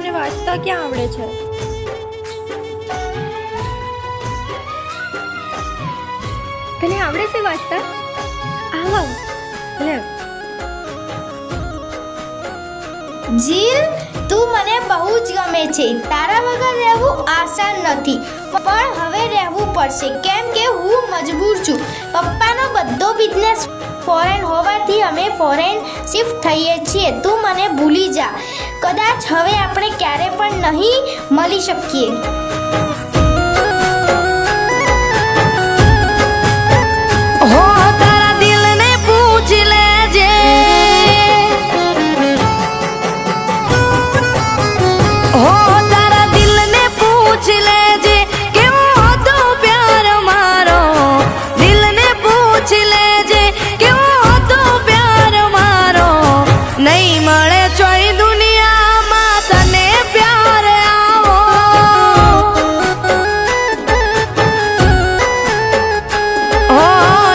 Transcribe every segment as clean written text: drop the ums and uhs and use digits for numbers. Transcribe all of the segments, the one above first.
તને વાંચતા ક્યાં આવડે છે? તને આવડે છે વાંચતા? આવ લે. જીલ, તું મને બહુ જ ગમે છે. તારા વગર રહેવું આસાન નથી, પણ હવે રહેવું પડશે કેમ કે હું મજબૂર છું. પપ્પાનો બધો બિઝનેસ ફોરેન હોવાથી અમે ફોરેન શિફ્ટ થઈએ છીએ. તું મને ભૂલી જા. કદાચ હવે આપણે ક્યારે પણ નહીં મળી શકીએ. હો તારા દિલને પૂછ લેજે, હો તારા દિલને પૂછ લેજે કેવો હતો પ્યાર મારો. દિલને પૂછ લેજે કેવો હતો પ્યાર મારો. નહીં મળે ચોઈ દુનિયામાં તને પ્યાર આવો. હો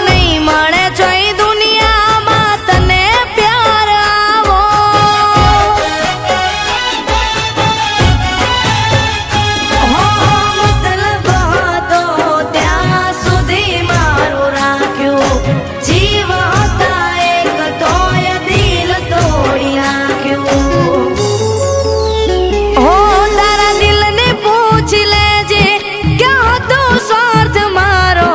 નહીં મળે ચોઈ દુનિયામાં તને પ્યાર આવો. હો મતલબ હતો ત્યાં સુધી મારું રાખ્યું. જીવ હતા એક તોય દિલ તોડી નાખ્યું. હો તારા દિલને પૂછ લેજે ક્યાં હતો સ્વાર્થ મારો.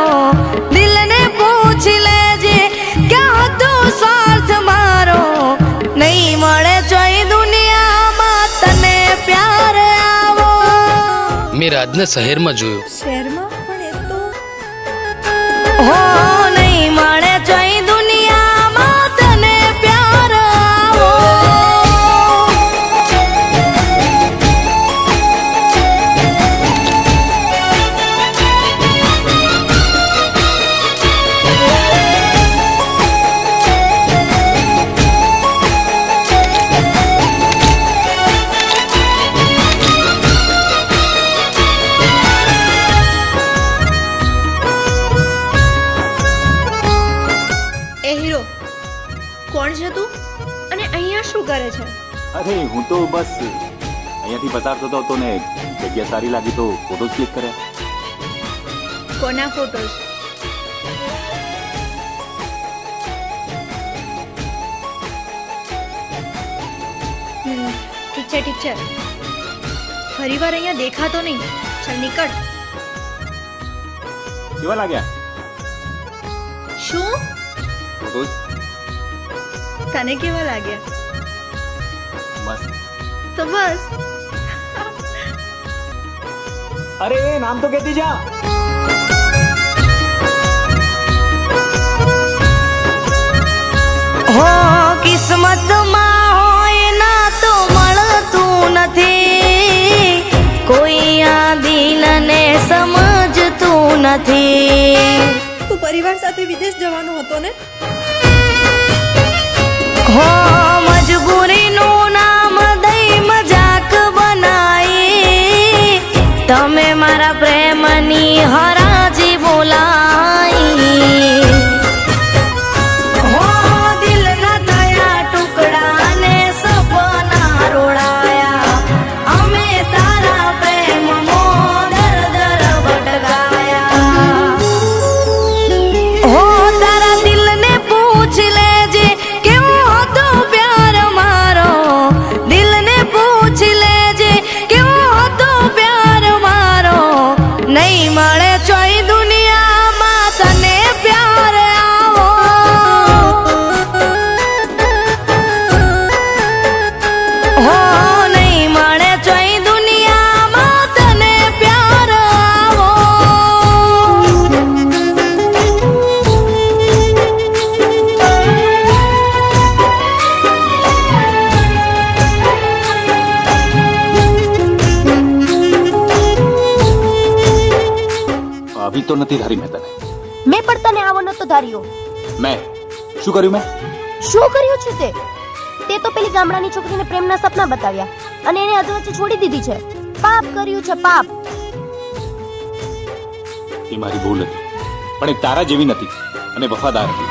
દિલને પૂછ લેજે ક્યાં હતો સ્વાર્થ મારો. નહીં મળે ચોઈ દુનિયામાં તને પ્યાર આવો. મેં રાજને શહેરમાં જોયો. શહેરમાં પણ એ તો હો નહીં મળે ચોઈ દુનિયામાં તને પ્યાર આવો. એ હીરો કોણ છે તું અને અહીંયા શું કરે છે? અરે હું તો બસ અહીંયાથી પસાર થતો હતો ને જગ્યા સારી લાગી તો ફોટોઝ ક્લિક કર્યા. કોના ફોટોસ? ઠીક છે ફરી વાર અહીંયા દેખાતો નહીં. ચાલ નીકળ. કેવા લાગ્યા શું? ફોટોઝ? તને કેવા લાગ્યા? મસ્ત. તો બસ. અરે નામ તો કહેતી જા. હો કિસ્મતમાં હોય ના તો મળતું નથી. કોઈ આ દિલને સમજતું નથી. તું પરિવાર સાથે વિદેશ જવાનો હતો ને? હો મજબૂરીનું નામ દઈ મજાક બનાઈ. તમે મારા પ્રેમની હરાજી બોલાઈ. હો દિલના થયા ટુકડા ને સપના રોડાયા. અમે તારા પ્રેમમાં દર ભટકાયા. હો તારા દિલને પૂછ લેજે કેવો હતો પ્યાર મારો. દિલને પૂછ લેજે કેવો હતો પ્યાર મારો. નહીં મળે ચોઈ દુનિયામાં તને પ્યાર આવો. હો નહીં મળે ચોઈ દુનિયામાં તને પ્યાર આવો. અભી તો નથી ધારી મેં તને. મેં પણ તને આવો નતો ધાર્યો. મેં શું કર્યું? મેં શું કર્યું છે તે? તે તો પેલી ગામડાની છોકરીને પ્રેમના સપના બતાવ્યા અને એને અધવચ્ચે છોડી દીધી છે. પાપ કર્યું છે, પાપ. એ મારી ભૂલ હતી, પણ એ તારા જેવી નથી અને વફાદાર હતી.